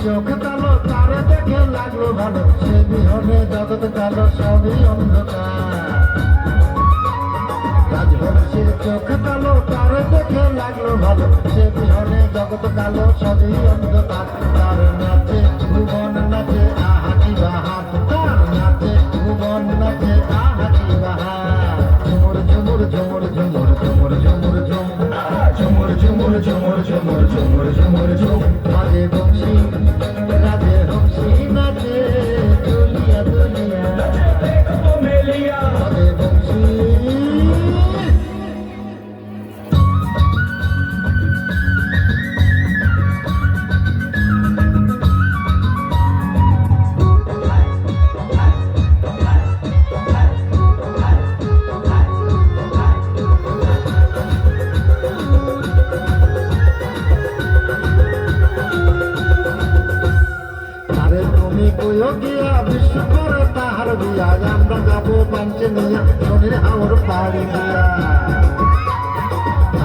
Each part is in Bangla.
চোখ কালো তারে দেখে লাগলো ভালো, সে বিহনে জগৎ কালো সবই অন্ধকার। রাজবংশের চোখ কালো তারে দেখে লাগলো ভালো, সে বিহনে জগৎ কালো সবই অন্ধকার। তার নাচে ভুবন নাচে আহাতি বাহার, তার নাচে ভুবন নাচে আহাতি বাহার। ঝুমুর ঝুমুর ঝুমুর ঝুমুর ঝুমুর ঝুমুর ঝুম, ঝুমুর ঝুমুর ঝুমুর ঝুমুর ঝুমুর ঝুমুর ঝুম। রাজে বংশী রাজে বংশী নাচে দুলিয়া দুলিয়া, রাজে বংশী। গিয়া বিশ্ব করে তাহার বিয়া, আমরা যাবো পাঞ্চে নিয়া শনির হাওর পাড়ি দিয়া।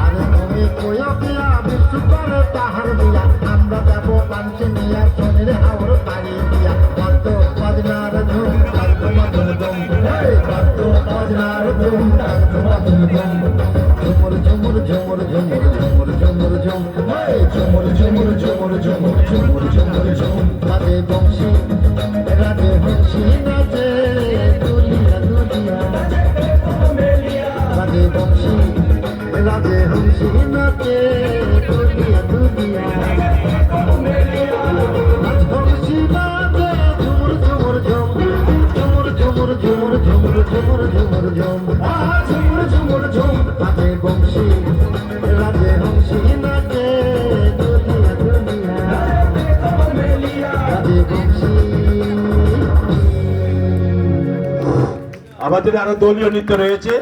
আরে তুমি কইও গিয়া বিশ্ব করে তাহার বিয়া, আমরা যাবো পাঞ্চে নিয়া শনির হাওর পাড়ি দিয়া। কত বাজনার ধুম কত মধুর দম, কত বাজনার ধুম কত মধুর দম। ঝুমুর ঝুমুর ঝুমুর ঝুমুর ঝুমুর ঝুমুর ঝুম, ঝুমুর ঝুমুর ঝুমুর ঝুমুর ঝুমুর ঝুমুর ঝুম। রাজে বংশী রাজে বংশী নাচে দুলিয়া দুলিয়া, রাজে বংশী রাজে বংশী নাচে দুলিয়া দুলিয়া। রাজবংশী নাচে ঝুমুর ঝুমুর ঝুম, ঝুমুর ঝুমুর ঝুমুর ঝুমুর ঝুমুর ঝুমুর ঝুম, ঝুমুর ঝুমুর ঝুম। রাজে বংশী রাজে বংশী নাচে দুলিয়া দুলিয়া, রাজে বংশী। আমাদের আরো দলীয় নৃত্য রয়েছে।